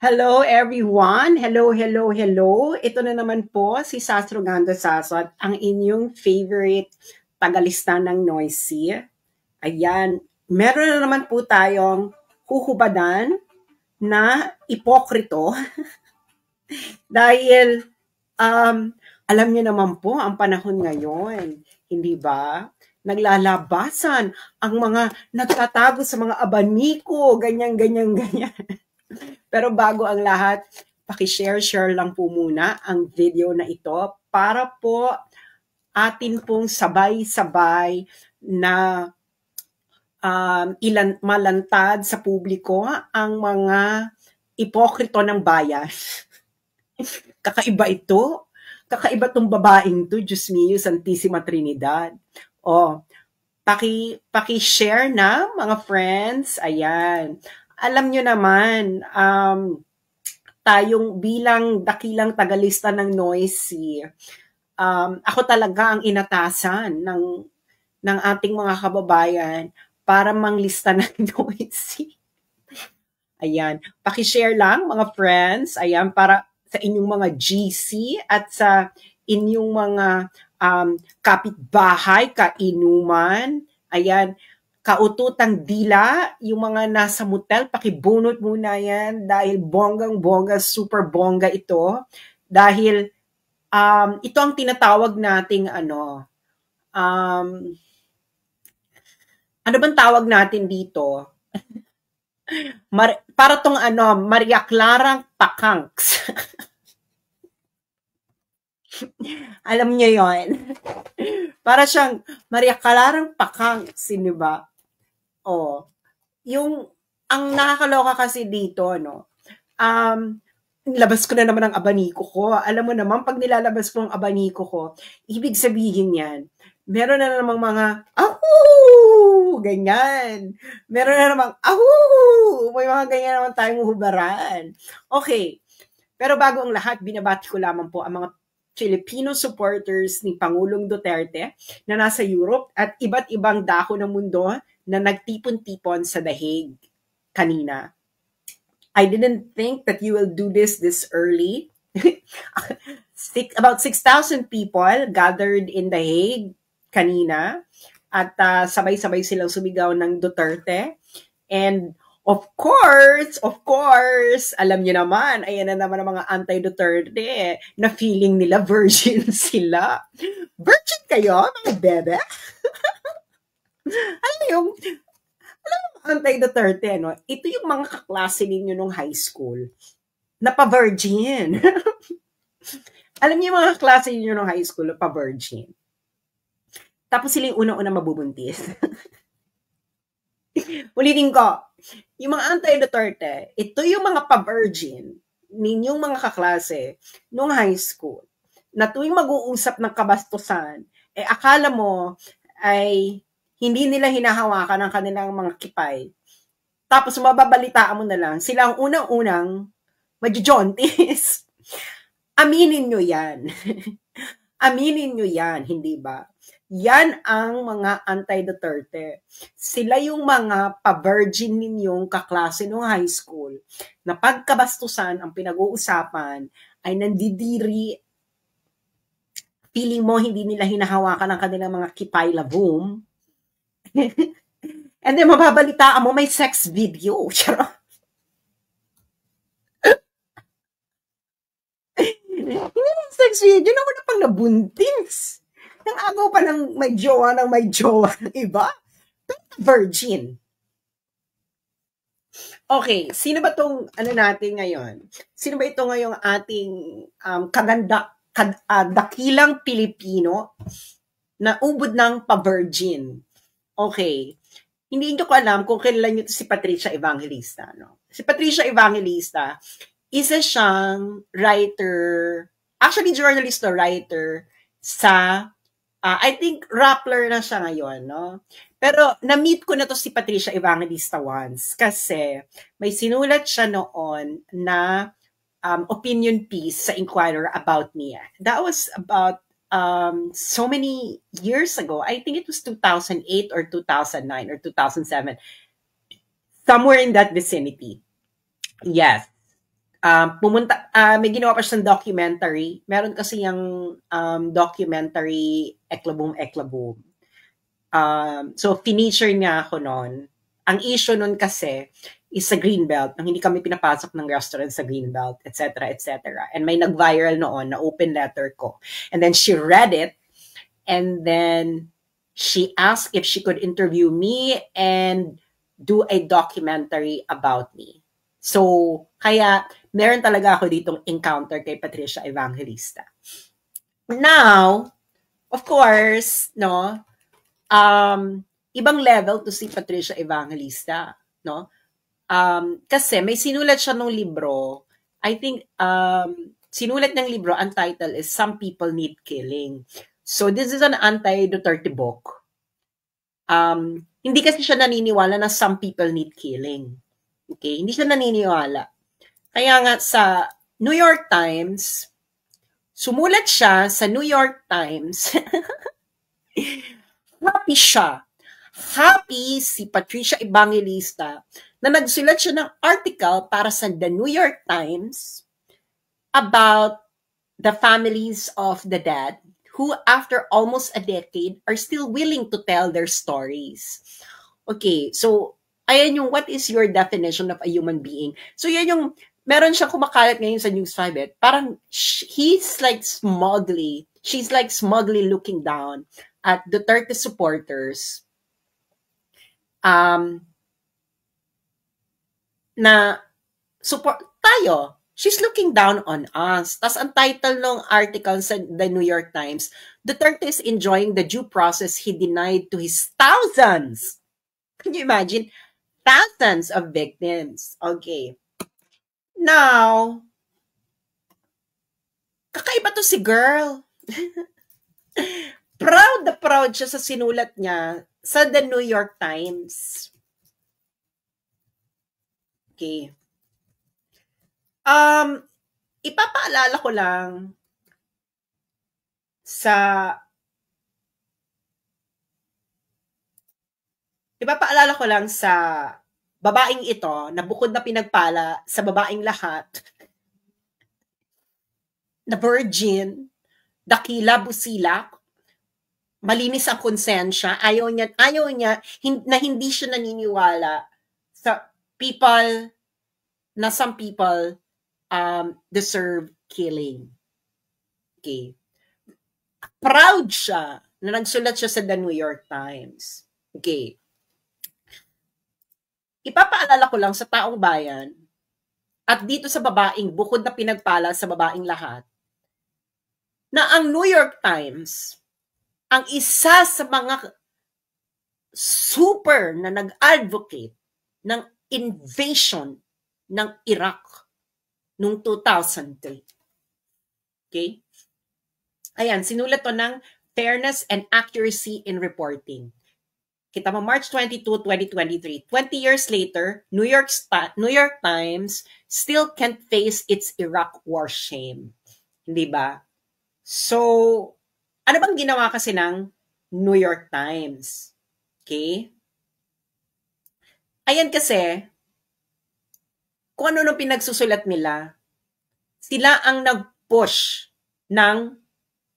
Hello everyone! Hello, hello, hello! Ito na naman po si Sastro Ganda Sasot, ang inyong favorite tagalista ng Noisy. Ayan, meron na naman po tayong huhubadan na ipokrito dahil alam niyo naman po ang panahon ngayon, hindi ba? Naglalabasan ang mga nagtatago sa mga abaniko, ganyan, ganyan, ganyan. Pero bago ang lahat, paki-share lang po muna ang video na ito para po atin pong sabay-sabay na malantad sa publiko ang mga ipokrito ng bayan. Kakaiba ito. Kakaiba tong babaeng to, Diyos mio, Santissima Trinidad. Paki-share na mga friends. Ayan. Alam nyo naman, tayong bilang dakilang tagalista ng Noisy, ako talaga ang inatasan ng ating mga kababayan para manglista ng Noisy. Ayan, paki-share lang mga friends, ayan, para sa inyong mga GC at sa inyong mga kapitbahay, kainuman, ayan, kaututang dila, yung mga nasa motel, pakibunot muna yan dahil bonggang-bongga, super bongga ito. Dahil ito ang tinatawag nating ano bang tawag natin dito? Para tong Maria Clarang Pakanks. Alam niyo yon. Para siyang Maria Clarang Pakanks, di ba? Ang nakakaloka kasi dito, labas ko na naman ang abaniko ko. Alam mo naman, pag nilalabas ko ang abaniko ko, ibig sabihin yan, meron na namang mga, ahoo! Ganyan. Meron na namang, ahoo! May mga ganyan naman tayong hubaran. Okay. Pero bago ang lahat, binabati ko lamang po ang mga Filipino supporters ni Pangulong Duterte na nasa Europe at iba't ibang dako ng mundo na nagtipon-tipon sa Dahig kanina. I didn't think that you will do this early. About 6,000 people gathered in The Hague kanina at sabay-sabay silang sumigaw ng Duterte. And of course, alam niyo naman, ayan na naman ang mga anti-Duterte na feeling nila virgin sila. Virgin kayo, mga bebe? Alam mo, anti-Duterte, no? Ito yung mga kaklase ninyo nung high school na pa-virgin. Alam niyo yung mga kaklase ninyo nung high school na pa-virgin. Tapos sila yung unang-unang mabubuntis. Ulitin ko, yung mga anti-Duterte, ito yung mga pa-virgin ninyong mga kaklase nung high school na tuwing mag-uusap ng kabastusan, akala mo ay hindi nila hinahawakan ang kanilang mga kipay. Tapos mababalitaan mo na lang, sila ang unang-unang majujontis. Aminin nyo yan. Aminin nyo yan, hindi ba? Yan ang mga anti-Duterte. Sila yung mga pa-virgin ninyong kaklase nung high school na pagkabastusan ang pinag-uusapan ay nandidiri, feeling mo hindi nila hinahawakan ang kanilang mga kipay labum. And then mababalitaan mo may sex video. Hindi sex video, naman na pang nabuntis. Nang agaw pa ng may jowa ng iba. Virgin. Okay, sino ba tong natin ngayon? Sino ba ito ngayong ating dakilang Pilipino na ubod ng pa-virgin? Okay. Hindi ko alam kung kailan nyo si Patricia Evangelista. No? Si Patricia Evangelista, isa siyang writer, actually journalist or writer sa, I think Rappler na siya ngayon. No? Pero na-meet ko na to si Patricia Evangelista once kasi may sinulat siya noon na opinion piece sa Inquirer about me. That was about so many years ago. I think it was 2008 or 2009 or 2007. Somewhere in that vicinity. Yes. may ginawa pa siyang documentary. Meron kasi yung documentary Eklaboom Eklaboom. So, finisher niya ako noon. Ang issue noon kasi is sa Greenbelt, nang hindi kami pinapasok ng restaurant sa Greenbelt, etc., etc. And may nag-viral noon na open letter ko. And then she read it, and then she asked if she could interview me and do a documentary about me. So, kaya meron talaga ako ditong encounter kay Patricia Evangelista. Now, of course, no, ibang level to si Patricia Evangelista, no? Kasi may sinulat siya ng libro. I think, sinulat ng libro, ang title is Some People Need Killing. So, this is an anti-Duterte book. Hindi kasi siya naniniwala na some people need killing. Okay? Hindi siya naniniwala. Kaya nga sa New York Times, sumulat siya sa New York Times. Happy siya. Happy si Patricia Evangelista na nagsulat siya ng article para sa The New York Times about the families of the dead who after almost a decade are still willing to tell their stories. Okay, so ayan yung what is your definition of a human being. So yan yung, meron siyang kumakalat ngayon sa News 5, parang she's like smugly looking down at Duterte supporters na support tayo. She's looking down on us. Tas ang title ng article sa The New York Times, Duterte is enjoying the due process he denied to his thousands. Can you imagine? Thousands of victims. Okay. Now, kakaiba to si girl. Proud na proud siya sa sinulat niya sa The New York Times. Okay. Ipapaalala ko lang sa babaeng ito na bukod na pinagpala sa babaeng lahat, na virgin, dakila, busilak, malinis ang konsensya, ayaw niya na hindi siya naniniwala sa people na some people deserve killing. Okay. Proud siya na nagsulat siya sa The New York Times. Okay. Ipapaalala ko lang sa taong bayan at dito sa babaeng bukod na pinagpala sa babaeng lahat na ang New York Times ang isa sa mga super na nag-advocate ng invasion ng Iraq noong 2003. Okay? Ayan, sinulat to ng Fairness and Accuracy in Reporting. Kita mo, March 22, 2023. 20 years later, New York Times still can't face its Iraq war shame. Hindi ba? So, ano bang ginawa kasi ng New York Times? Okay? Ayan kasi, kung ano nung pinagsusulat nila, sila ang nag-push ng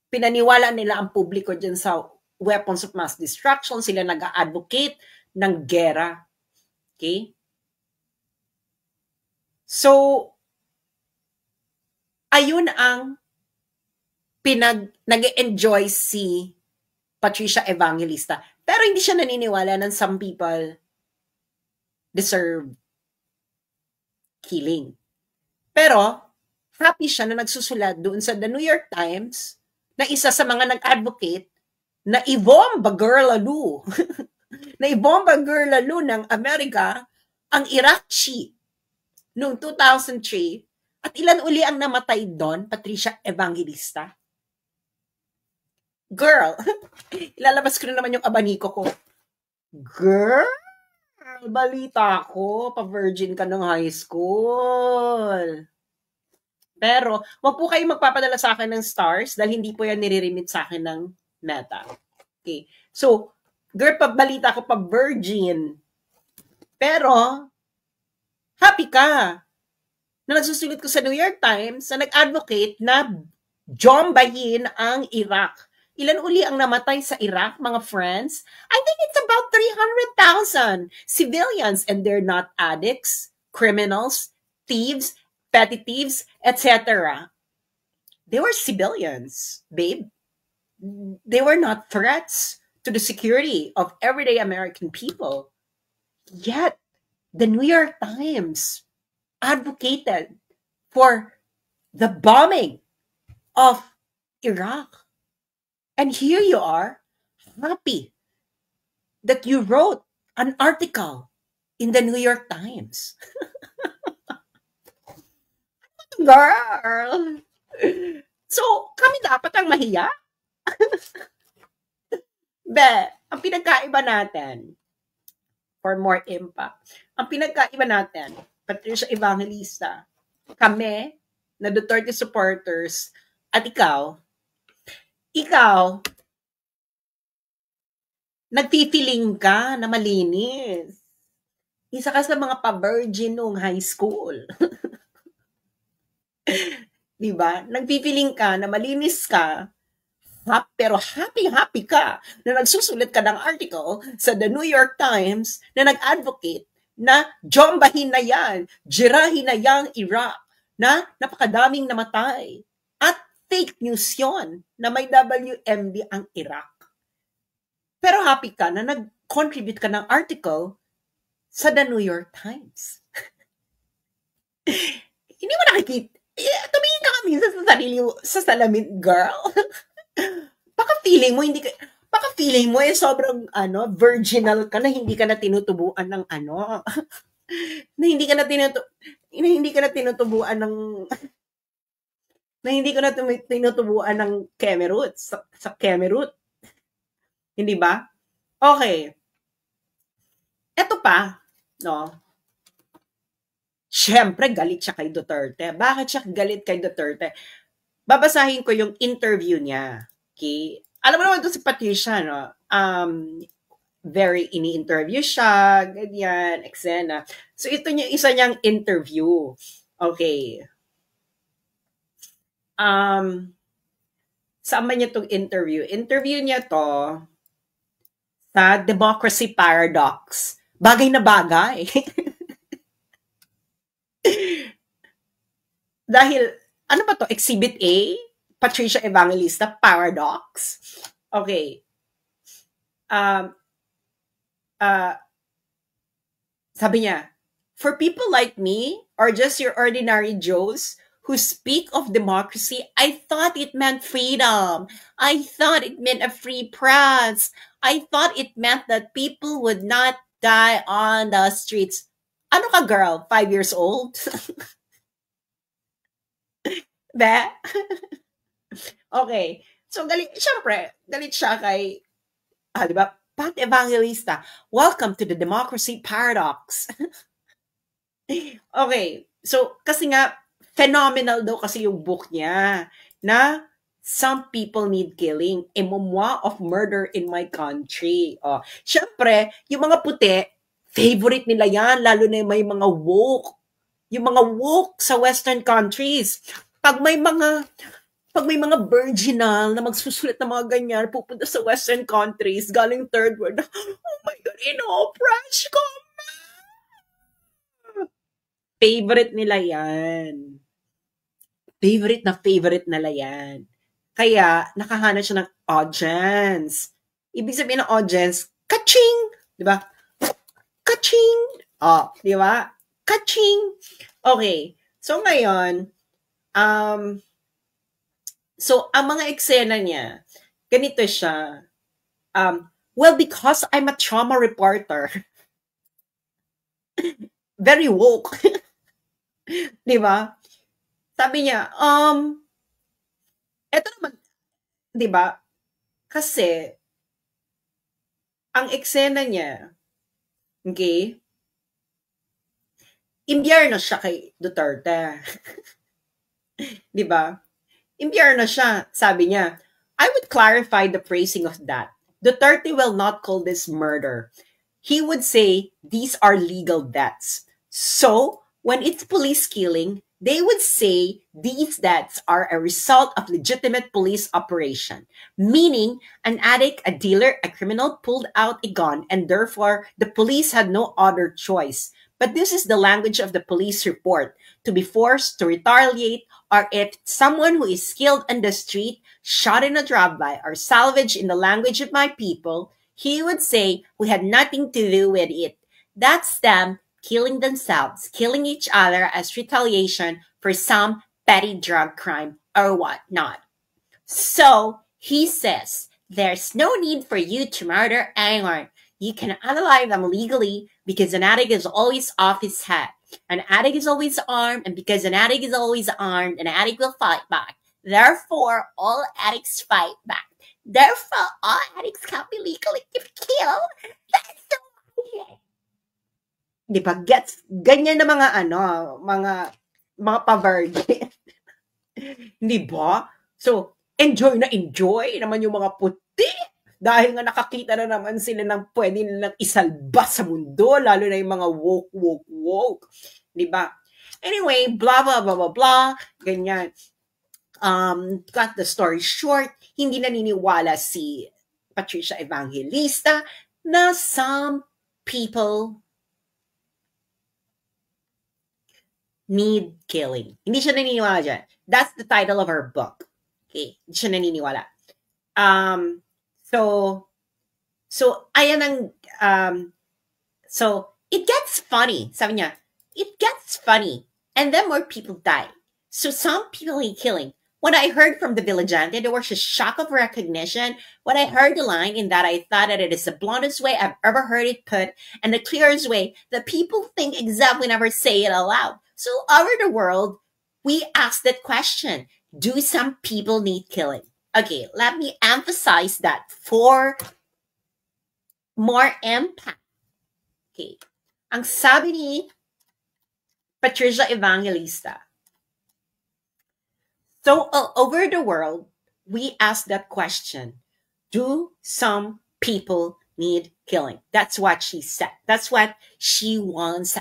pinaniwala nila ang publiko dyan sa weapons of mass destruction. Sila nag-advocate ng gera. Okay? So, ayun ang nag-enjoy si Patricia Evangelista. Pero hindi siya naniniwala ng some people deserve killing. Pero, happy siya na nagsusulat doon sa The New York Times na isa sa mga nag-advocate na ibomba girl lalo. Na ibomba girl lalo ng Amerika ang Iraq Sea noong 2003 at ilan uli ang namatay doon, Patricia Evangelista? Girl, ilalabas ko na naman yung abaniko ko. Girl, balita ko, pa-virgin ka ng high school. Pero, wag po kayo magpapadala sa akin ng stars dahil hindi po yan nire-remit sa akin ng Meta. Okay. So, girl, pabalita ko pa-virgin. Pero, happy ka. na nagsusulat ko sa New York Times na nag-advocate na jombahin ang Iraq. Ilan uli ang namatay sa Iraq, mga friends? I think it's about 300,000 civilians, and they're not addicts, criminals, thieves, petty thieves, etc. They were civilians, babe. They were not threats to the security of everyday American people. Yet, the New York Times advocated for the bombing of Iraq. And here you are, happy that you wrote an article in the New York Times. Girl! So, kami dapat ang mahiya? Be, ang pinagkaiba natin, for more impact, ang pinagkaiba natin, Patricia Evangelista, kami, na Duterte supporters, at ikaw, nagpipiling ka na malinis. Isa ka sa mga pa-virgin nung high school. Diba? Nagpipiling ka na malinis ka, pero happy ka na nagsusulat ka ng article sa The New York Times na nag-advocate na jombahin na yan, jirahin na yang Iraq, na napakadaming namatay. At fake news yon na may WMD ang Iraq. Pero happy ka na nag-contribute ka ng article sa The New York Times. Hindi mo nakikita. Tumingin ka kami sa sarili mo, sa salamin, girl. Baka feeling mo sobrang virginal ka na hindi ka na tinutubuan ng na hindi ka na tinutubuan ng Kemerut sa Kemerut. Hindi ba? Okay. Eto pa, no? Siyempre, galit siya kay Duterte. Bakit siya galit kay Duterte? Babasahin ko yung interview niya. Okay? Alam mo naman ito si Patricia, no? Very ini-interview siya, ganyan, eksena. So, ito yung isa niyang interview. Okay. Saan man niya itong interview? Interview niya to sa Democracy Paradox. Bagay na bagay. Dahil, ano ba to? Exhibit A? Patricia Evangelista Paradox. Okay. Sabi niya, for people like me, or just your ordinary Joes, who speak of democracy, I thought it meant freedom. I thought it meant a free press. I thought it meant that people would not die on the streets. Ano ka, girl? 5 years old? Ba? Okay. So, galit siya kay, di ba? Pat Evangelista, welcome to the Democracy Paradox. Okay. So, kasi nga, phenomenal daw kasi yung book niya na Some People Need Killing, a memoir of murder in my country. Oh, syempre, yung mga puti, favorite nila yan, lalo na may mga woke. Yung mga woke sa Western countries. Pag may mga virginal na magsusulat ng mga ganyan, pupunta sa Western countries, galing third world, oh my God, ino-oppress ko. Favorite nila yan. Favorite nila yan. Kaya, nakahanap siya ng audience. Ibig sabihin ng audience, kaching! Diba? Kaching! Oh, diba? Kaching! Okay. So, ngayon, so, ang mga eksena niya, ganito siya. Well, because I'm a trauma reporter. Very woke. Diba? Sabi niya, eto naman, diba? Kasi, ang eksena niya, okay, impyerno siya kay Duterte. Diba? Impyerno siya. Sabi niya, I would clarify the phrasing of that. Duterte will not call this murder. He would say, these are legal deaths. So, when it's police killing, They would say these deaths are a result of legitimate police operation, meaning an addict, a dealer, a criminal pulled out a gun, and therefore the police had no other choice. But this is the language of the police report, to be forced to retaliate, or if someone who is killed on the street, shot in a drive-by, or salvaged in the language of my people, he would say we had nothing to do with it. That's them killing themselves, killing each other as retaliation for some petty drug crime or whatnot. So he says, there's no need for you to murder anyone. You can unalive them legally because an addict is always off his head. An addict is always armed, and because an addict is always armed, an addict will fight back. Therefore, all addicts fight back. Therefore, all addicts can be legally killed. That's so weird. Di ba? Gets, ganyan na mga mga pa-virgin. Di ba? So, enjoy na enjoy naman yung mga puti. Dahil nga nakakita na naman sila ng pwede nilang isalba sa mundo, lalo na yung mga woke. Di ba? Anyway, blah, blah, blah, blah, blah. Ganyan. Cut the story short, hindi naniniwala si Patricia Evangelista na some people need killing. Hindi siya naniniwala dyan. That's the title of her book. Okay? Hindi siya naniniwala. So, ayan ang, so, it gets funny. Sabi niya, it gets funny. And then more people die. So some people need killing. When I heard from the Villagente, there was a shock of recognition. When I heard the line, in that I thought that it is the bluntest way I've ever heard it put, and the clearest way that people think exactly, never say it aloud. So over the world, we ask that question. Do some people need killing? Okay, let me emphasize that for more impact. Okay. Ang sabi ni Patricia Evangelista, so over the world, we ask that question. Do some people need killing? That's what she said. That's what she wants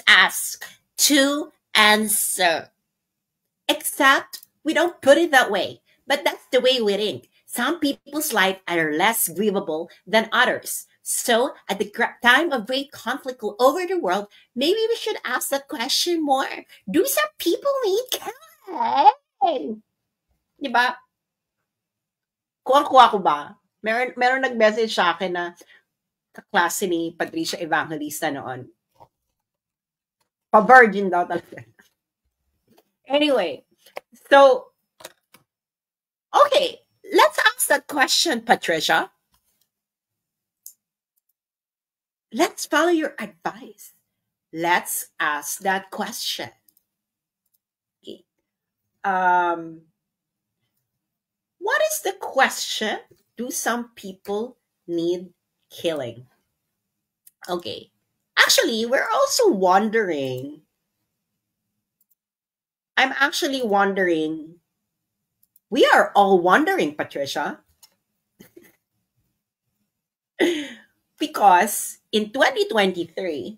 us to answer. Except we don't put it that way. But that's the way we think. Some people's lives are less grievable than others. So at the time of great conflict all over the world, maybe we should ask that question more. Do some people need killing? Diba? Kuha ko ba? Meron nag-message sa akin na kaklase ni Patricia Evangelista noon. Pa-virgin daw talaga. Anyway, so, okay, let's ask that question, Patricia. Let's follow your advice. Let's ask that question. Okay. What is the question? Do some people need killing? Okay. Actually, we're also wondering. I'm actually wondering. We are all wondering, Patricia. Because in 2023,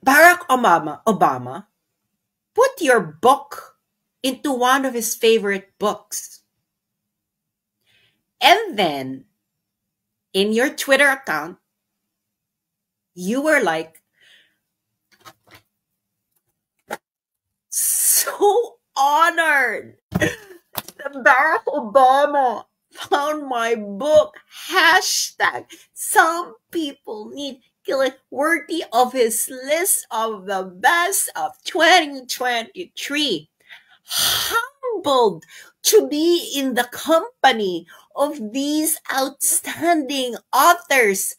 Barack Obama put your book into one of his favorite books. And then, in your Twitter account, you were like, so honored that Barack Obama found my book. Hashtag some people need killing, worthy of his list of the best of 2023. Humbled to be in the company of these outstanding authors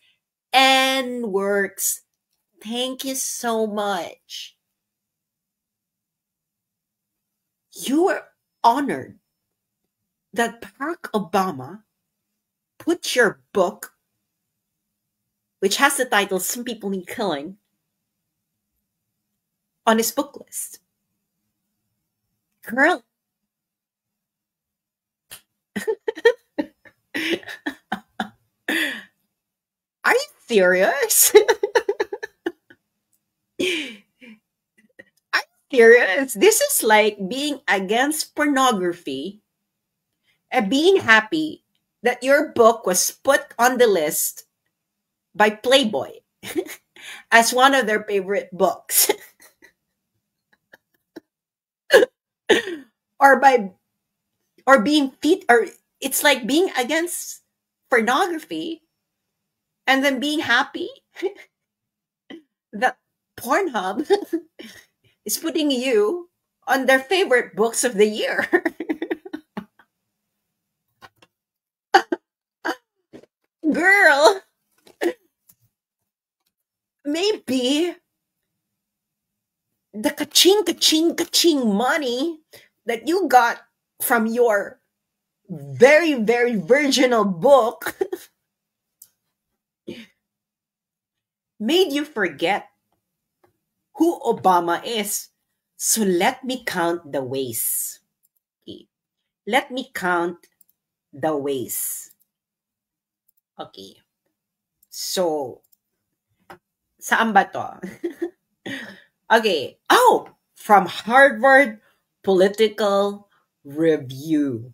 and works. Thank you so much. You were honored that Barack Obama put your book, which has the title Some People Need Killing, on his book list. Girl. Are you serious? Are you serious? This is like being against pornography and being happy that your book was put on the list by Playboy as one of their favorite books. or by or being fit or it's like being against pornography and then being happy that Pornhub is putting you on their favorite books of the year. Girl, maybe the kaching kaching kaching money that you got from your very very virginal book made you forget who Obama is. So let me count the ways. Okay. Let me count the ways. Okay. So, saan ba to? Okay. Oh, from Harvard Political Review.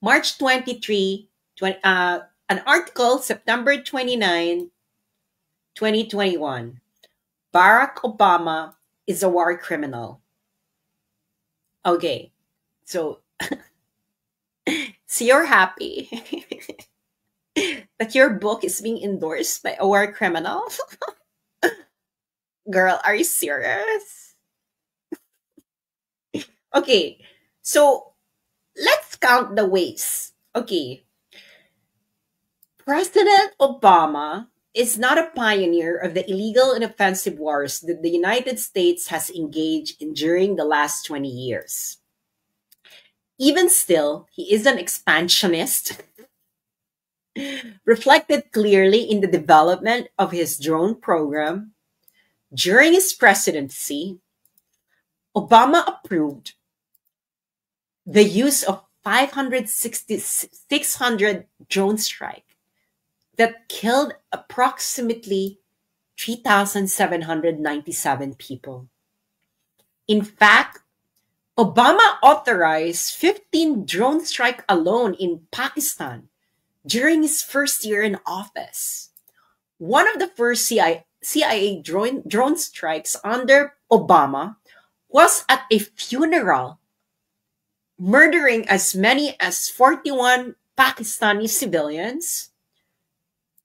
March 23, an article, September 29, 2021. Barack Obama is a war criminal. Okay. So, so you're happy that your book is being endorsed by a war criminal? Girl, are you serious? Okay. So, let's count the ways. Okay. President Obama is not a pioneer of the illegal and offensive wars that the United States has engaged in during the last 20 years. Even still, he is an expansionist, reflected clearly in the development of his drone program. During his presidency, Obama approved the use of 600 drone strike that killed approximately 3,797 people. In fact, Obama authorized 15 drone strike alone in Pakistan during his first year in office. One of the first CIA drone strikes under Obama was at a funeral, murdering as many as 41 Pakistani civilians.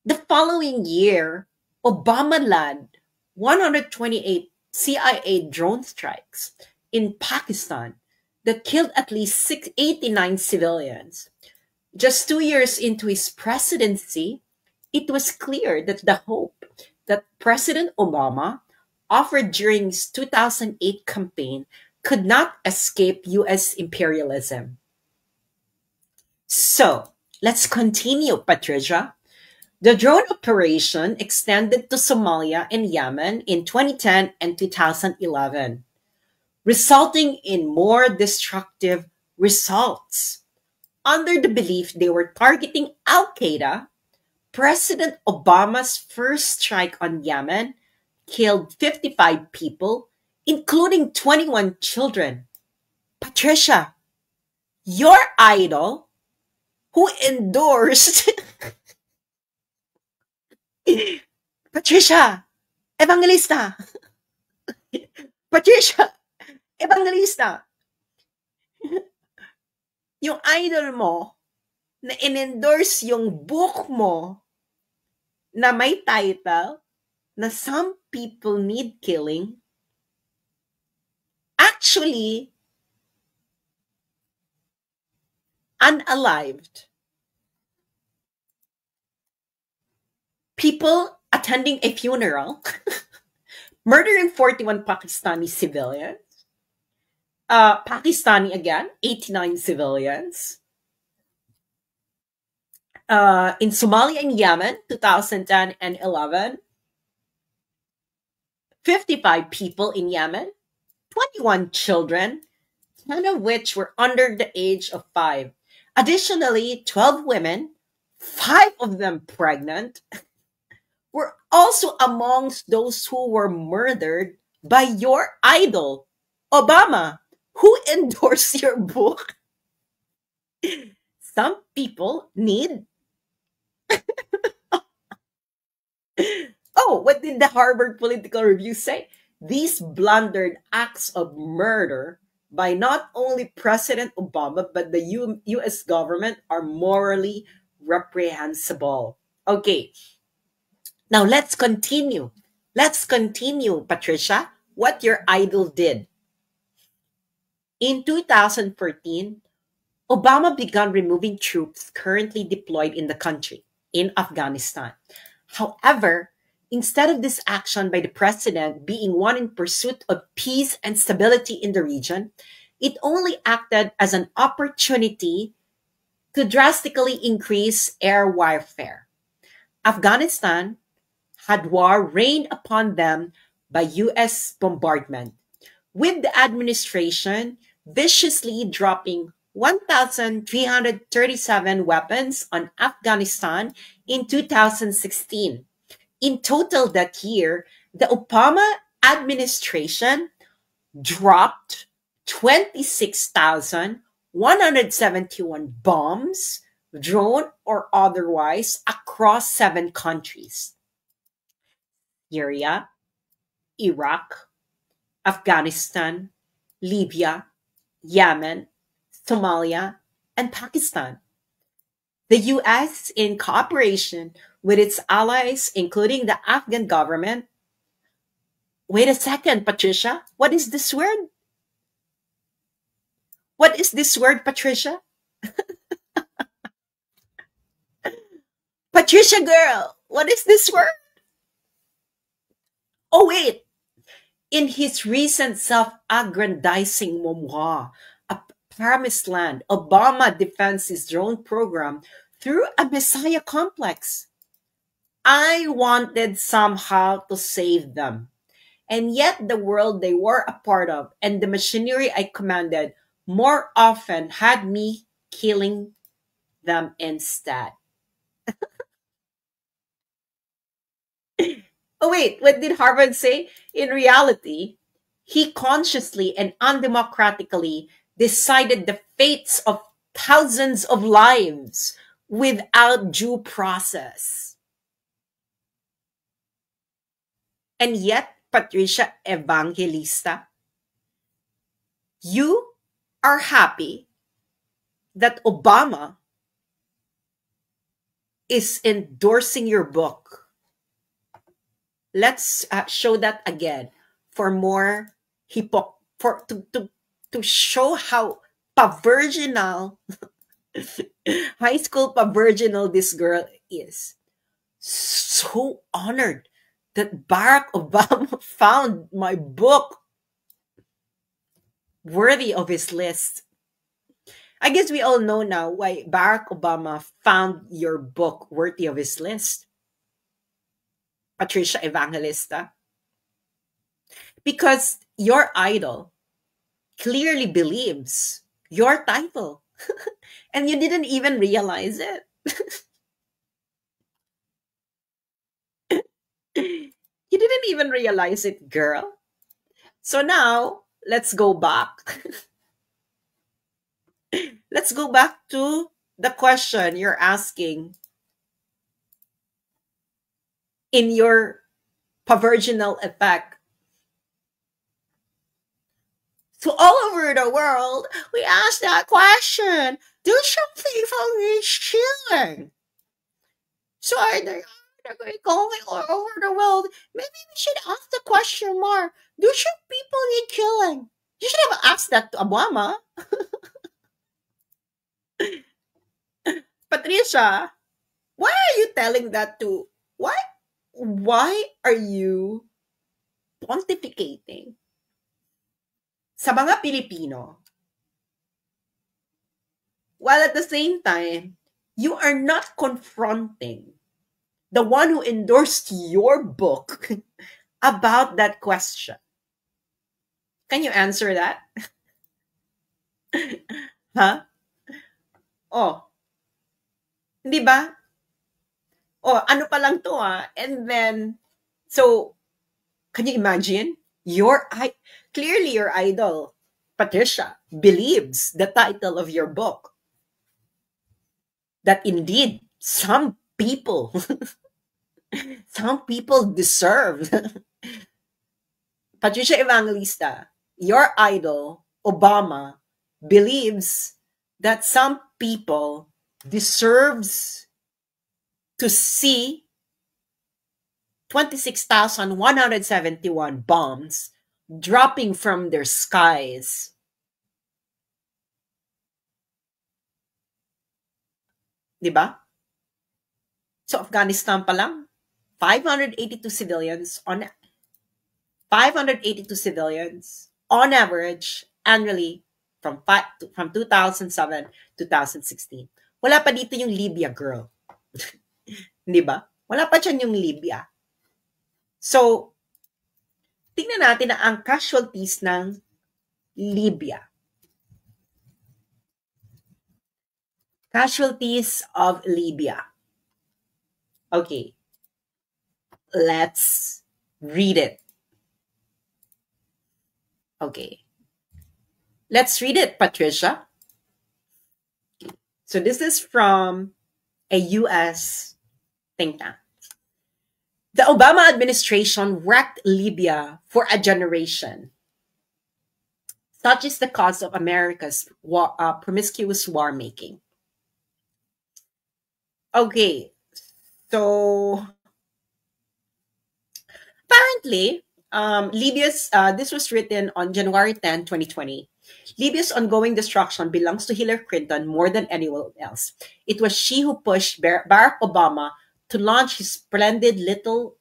The following year, Obama led 128 CIA drone strikes in Pakistan that killed at least 89 civilians. Just 2 years into his presidency, it was clear that the hope that President Obama offered during his 2008 campaign could not escape US imperialism. So, let's continue, Patricia. The drone operation extended to Somalia and Yemen in 2010 and 2011, resulting in more destructive results. Under the belief they were targeting Al Qaeda, President Obama's first strike on Yemen killed 55 people, including 21 children. Patricia, your idol, who endorsed Patricia, Evangelista, Patricia, Evangelista, yung idol mo na in-endorse yung book mo na may title na Some People Need Killing, actually unalived people attending a funeral, murdering 41 Pakistani civilians, Pakistani again, 89 civilians. In Somalia and Yemen, 2010 and 11, 55 people in Yemen, 21 children, 10 of which were under the age of 5. Additionally, 12 women, 5 of them pregnant, were also amongst those who were murdered by your idol, Obama, who endorsed your book. Some people need. Oh, what did the Harvard Political Review say? These blundered acts of murder by not only President Obama but the US government are morally reprehensible. Okay, now let's continue. Let's continue, Patricia, what your idol did. In 2014, Obama began removing troops currently deployed in the country, in Afghanistan. However, instead of this action by the president being one in pursuit of peace and stability in the region, it only acted as an opportunity to drastically increase air warfare. Afghanistan had war rained upon them by US bombardment, with the administration viciously dropping 1,337 weapons on Afghanistan in 2016. In total that year, the Obama administration dropped 26,171 bombs, drone or otherwise, across 7 countries: Syria, Iraq, Afghanistan, Libya, Yemen, Somalia, and Pakistan. The US, in cooperation with its allies, including the Afghan government. Wait a second, Patricia. What is this word? What is this word, Patricia? Patricia girl, what is this word? Oh, wait. In his recent self-aggrandizing memoir, A Promised Land, Obama defends his drone program through a messiah complex. I wanted somehow to save them. And yet the world they were a part of and the machinery I commanded more often had me killing them instead. Oh, wait, what did Harvard say? In reality, he consciously and undemocratically decided the fates of thousands of lives without due process. And yet, Patricia Evangelista, you are happy that Obama is endorsing your book. Let's show that again for more to show how perversional, high school perversional this girl is. So honored that Barack Obama found my book worthy of his list. I guess we all know now why Barack Obama found your book worthy of his list, Patricia Evangelista. Because your idol clearly believes your title. And you didn't even realize it. You didn't even realize it, girl. So now, let's go back. Let's go back to the question you're asking in your perversional effect. So all over the world, we ask that question. Do some people need healing? So are they going all over the world? Maybe we should ask the question more. Do some people need killing? You should have asked that to Obama. Patricia, why are you telling that to? Why are you pontificating sa mga Pilipino while at the same time you are not confronting the one who endorsed your book about that question? Can you answer that? Huh? Oh, hindi ba? Oh, ano pa lang to And then, so, can you imagine? Clearly your idol, Patricia, believes the title of your book. That indeed, some people, some people deserve. Patricia Evangelista, your idol, Obama, believes that some people deserves to see 26,171 bombs dropping from their skies. Diba? So Afghanistan pa lang, 582 civilians on average annually from 2007 2016. Wala pa dito yung Libya, girl. Di ba? Wala pa dyan yung Libya. So, tingnan natin na ang casualties ng Libya. Casualties of Libya. Okay. Let's read it. Okay. Let's read it, Patricia. So this is from a U.S. think tank. The Obama administration wrecked Libya for a generation. Such is the cause of America's promiscuous war making. Okay, so apparently, Libya's, this was written on January 10, 2020. Libya's ongoing destruction belongs to Hillary Clinton more than anyone else. It was she who pushed Barack Obama to launch his splendid little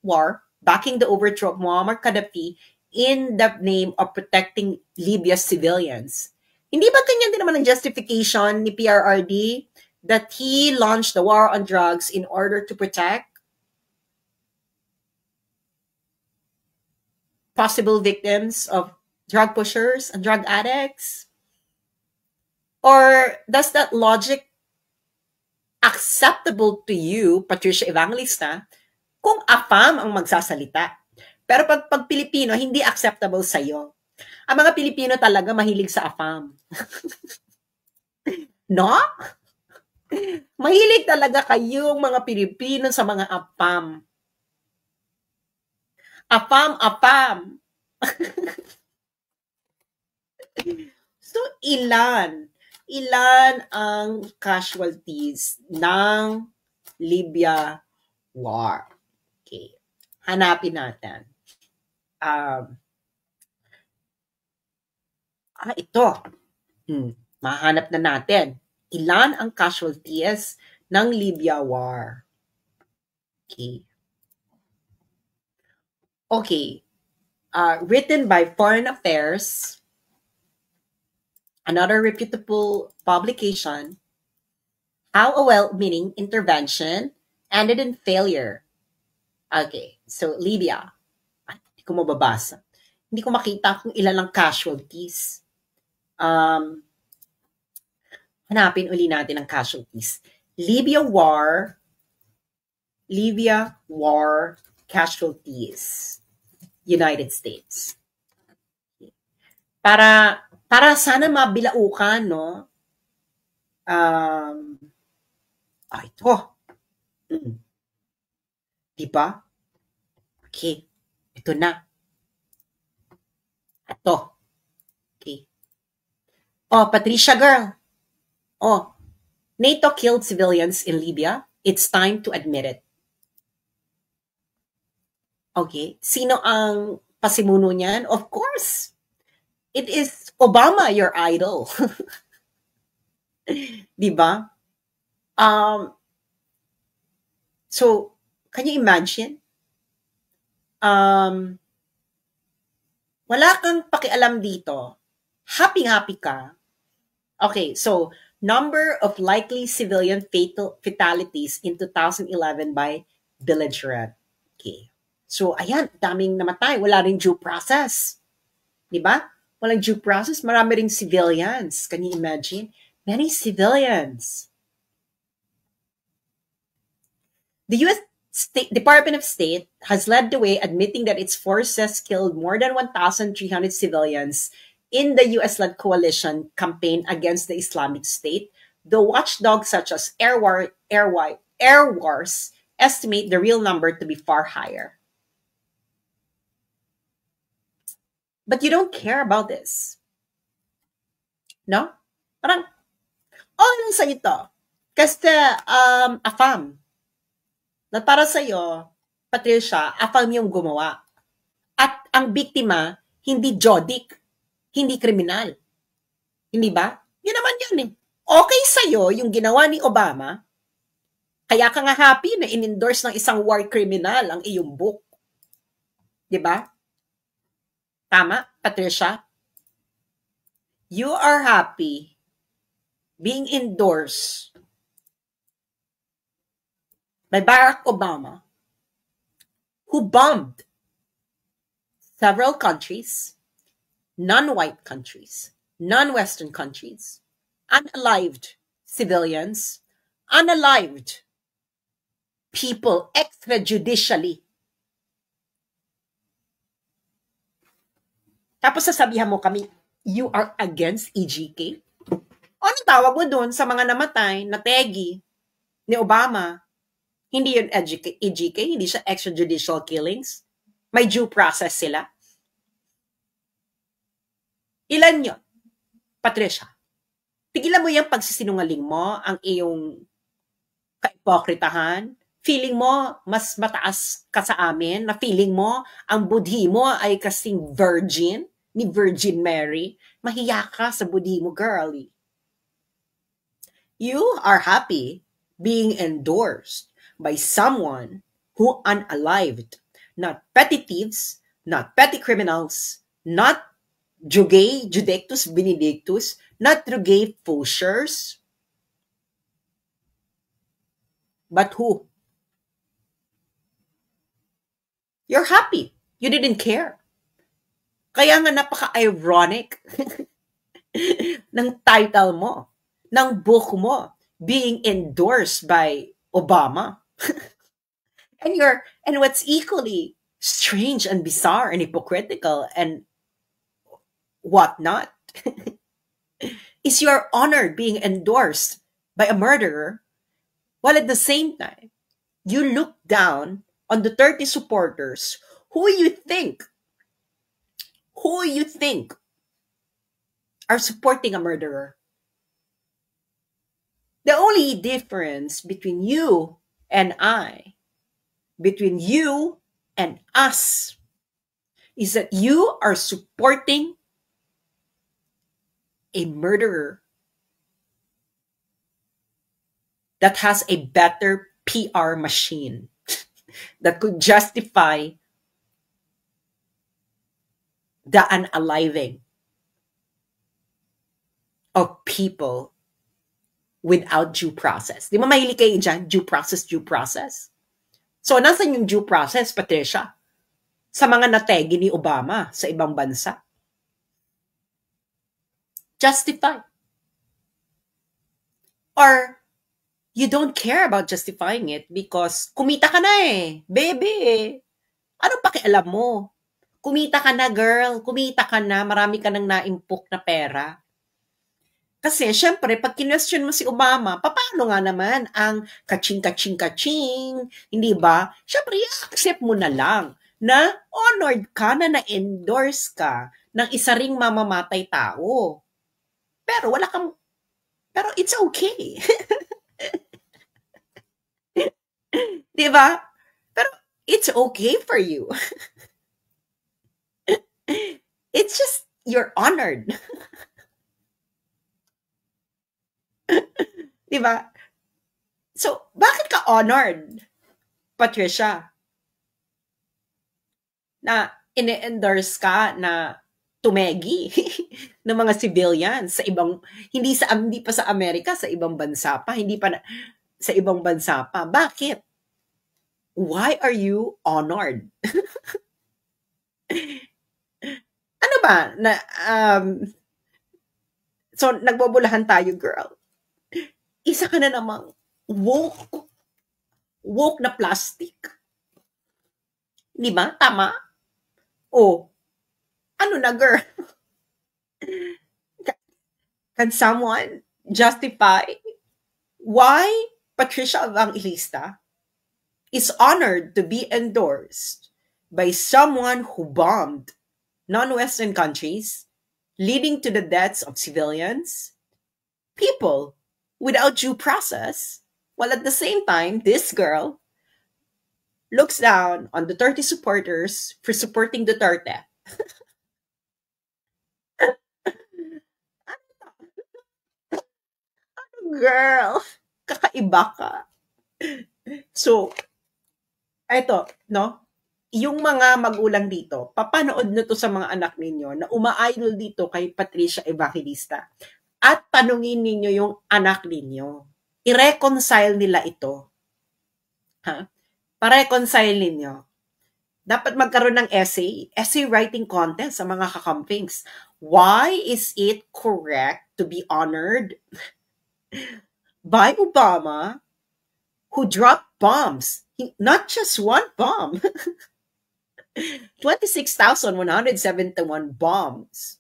war, backing the overthrow of Muammar Gaddafi in the name of protecting Libya's civilians. Hindi ba ganyan din naman ang justification ni PRRD that he launched the war on drugs in order to protect possible victims of drug pushers and drug addicts? Or does that logic acceptable to you, Patricia Evangelista, kung AFAM ang magsasalita? Pero pag Pilipino, hindi acceptable sa'yo. Ang mga Pilipino talaga mahilig sa AFAM. No? Mahilig talaga kayong mga Pilipino sa mga AFAM. AFAM. So, ilan ang casualties ng Libya war? Okay. Hanapin natin. Ito. Mahanap na natin. Ilan ang casualties ng Libya war? Okay. Okay. Written by Foreign Affairs, another reputable publication, how a well-meaning intervention ended in failure. Okay, so Libya. Hindi ko mababasa. Hindi ko makita kung ilan ang casualties. Hanapin uli natin ang casualties. Libya war casualties. United States. Para sana mabilaukan, no? Ito. Diba? Okay. Ito na. Ito. Okay. Patricia girl. NATO killed civilians in Libya. It's time to admit it. Okay. Sino ang pasimuno niyan? Of course. It is Obama, your idol. Diba? So, can you imagine? Wala kang pakialam dito. Happy ka. Okay, so, number of likely civilian fatalities in 2011 by belligerent. Okay. So, ayan, daming namatay. Wala rin due process. Diba? Walang due process. Marami ring civilians. Can you imagine? Many civilians. The U.S. Department of State has led the way, admitting that its forces killed more than 1,300 civilians in the U.S.-led coalition campaign against the Islamic State. The watchdogs such as Air Wars estimate the real number to be far higher. But you don't care about this. No? Parang, oh, lang sa'yo to. Kasi, AFAM. Na para sa'yo, Patricia, AFAM yung gumawa. At ang biktima, hindi Jodik, hindi kriminal. Hindi ba? Yun naman yan eh. Okay sa'yo yung ginawa ni Obama, kaya ka nga happy na in-endorse ng isang war criminal ang iyong book. Di ba? Tama, Patricia? You are happy being endorsed by Barack Obama, who bombed several countries, non-white countries, non-Western countries, unalived civilians, unalived people extrajudicially. Tapos sasabihan mo kami, you are against EJK? Ano tawag mo dun sa mga namatay na tegi ni Obama? Hindi yun EJK, hindi siya extrajudicial killings. May due process sila. Ilan yun? Patricia, tigilan mo yung pagsisinungaling mo, ang iyong kaipokritahan. Feeling mo, mas mataas ka sa amin, na feeling mo, ang budhi mo ay kasing virgin, ni Virgin Mary. Mahiya ka sa budhi mo, girlie. You are happy being endorsed by someone who unalived, not petty thieves, not petty criminals, not Judectus Benedictus, not Drugay Foshers, but who? You're happy. You didn't care. Kaya nga napaka-ironic ng title mo, ng book mo, being endorsed by Obama. And what's equally strange and bizarre and hypocritical and whatnot is you're honored being endorsed by a murderer, while at the same time, you look down on the 30 supporters who you think are supporting a murderer. The only difference between you and I, between you and us, is that you are supporting a murderer that has a better PR machine that could justify the unaliving of people without due process. Di ba mahilig kayo dyan? Due process. So, nasan yung due process, Patricia? Sa mga nategi ni Obama sa ibang bansa. Justify. Or, you don't care about justifying it because kumita ka na eh. Baby, anong pakialam mo? Kumita ka na, girl. Kumita ka na. Marami ka nang naimpok na pera. Kasi, syempre, pag kinwestiyon mo si Obama, paano nga naman ang kaching-kaching-kaching? Hindi ba? Syempre, i-accept mo na lang na honored ka na na-endorse ka ng isa ring mamamatay tao. Pero it's okay. Di ba? Pero it's okay for you. It's just, you're honored. Di ba? So, bakit ka honored, Patricia? Na ine-endorse ka na tumegi ng mga civilians sa ibang, hindi pa sa Amerika, sa ibang bansa pa, sa ibang bansa pa. Bakit? Why are you honored? Ano ba? So, nagbobolahan tayo, girl. Isa ka na namang woke. woke na plastic. Di ba? Tama? O, ano na, girl? Can someone justify why Patricia Evangelista is honored to be endorsed by someone who bombed non-Western countries, leading to the deaths of civilians, people without due process, while at the same time, this girl looks down on Duterte supporters for supporting Duterte. Girl, kakaiba ka. So, eto, no? Yung mga magulang dito, papanood na to sa mga anak ninyo na uma-idol dito kay Patricia Evangelista. At tanungin ninyo yung anak ninyo. I-reconcile nila ito. Ha? Pa-reconcile ninyo. Dapat magkaroon ng essay writing contest sa mga kakampings. Why is it correct to be honored by Obama, who dropped bombs? Not just one bomb. 26,171 bombs.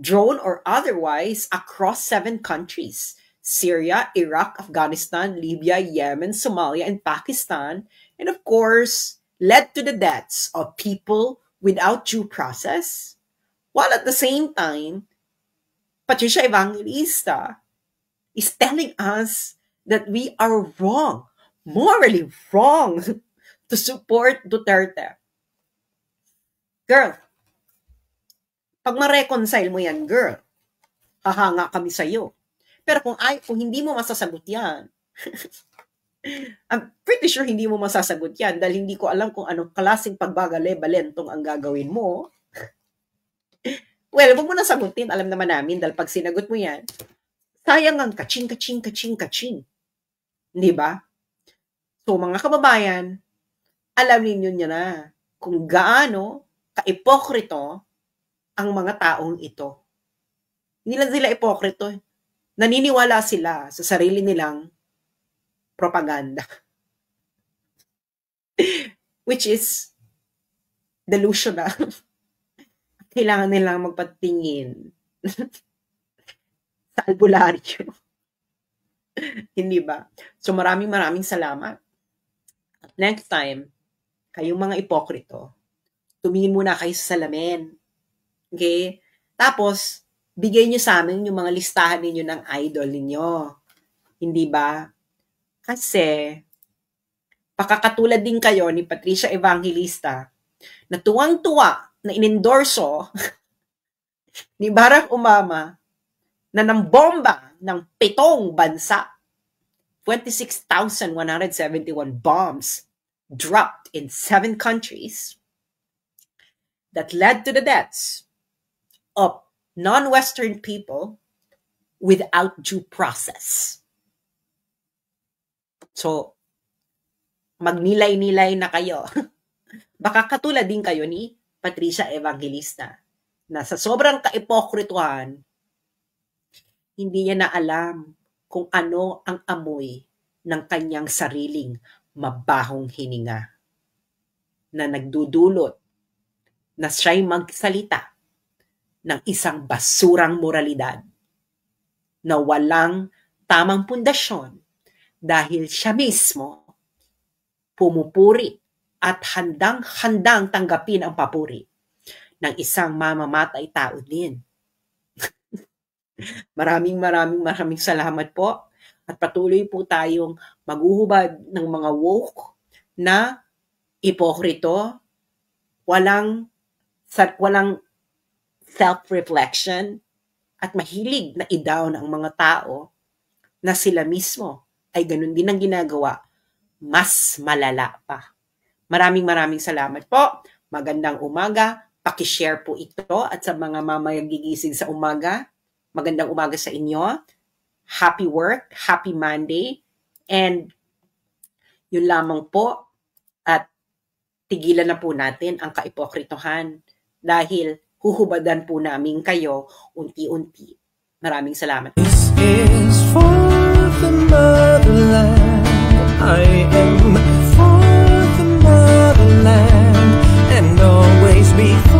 Drone or otherwise across 7 countries. Syria, Iraq, Afghanistan, Libya, Yemen, Somalia, and Pakistan. And of course, led to the deaths of people without due process. While at the same time, Patricia Evangelista is telling us that we are wrong, morally wrong, to support Duterte. Girl, pag ma-reconcile mo yan, girl, hahanga kami sa'yo. Pero kung hindi mo masasagot yan, I'm pretty sure hindi mo masasagot yan dahil hindi ko alam kung anong klaseng pagbagale-balentong ang gagawin mo. Well, wag mo na sagutin. Alam naman namin dahil pag sinagot mo yan, sayang ang kaching. Di ba? So, mga kababayan, alam ninyo niya na kung gaano ka-ipokrito ang mga taong ito. Hindi lang sila ipokrito. Naniniwala sila sa sarili nilang propaganda. Which is delusional. Kailangan nilang magpatingin sa albularyo. Hindi ba? So maraming salamat. At next time, kayong mga ipokrito, tumingin muna kayo sa salamin. Okay? Tapos, bigay nyo sa amin yung mga listahan ninyo ng idol ninyo. Hindi ba? Kasi, pakakatulad din kayo ni Patricia Evangelista na tuwang-tuwa na inendorso ni Barack Obama na nambomba ng 7 bansa. 26,171 bombs dropped in 7 countries that led to the deaths of non-Western people without due process. So, magnilay-nilay na kayo. Baka katulad din kayo ni Patricia Evangelista na sa sobrang kaipokrituhan, hindi niya na alam kung ano ang amoy ng kanyang sariling mabahong hininga na nagdudulot na siya'y magsalita ng isang basurang moralidad na walang tamang pundasyon dahil siya mismo pumupuri at handang-handang tanggapin ang papuri ng isang mamamatay tao din. Maraming salamat po at patuloy po tayong maghuhubad ng mga woke na ipokrito, walang self-reflection at mahilig na i-down ang mga tao na sila mismo ay ganun din ang ginagawa, mas malala pa. Maraming salamat po. Magandang umaga. Paki-share po ito at sa mga mamayang gigising sa umaga, magandang umaga sa inyo. Happy work, happy Monday, and yun lamang po at tigilan na po natin ang kaipokritohan dahil huhubadan po namin kayo unti-unti. Maraming salamat. This is for the motherland. I am for the motherland and always be for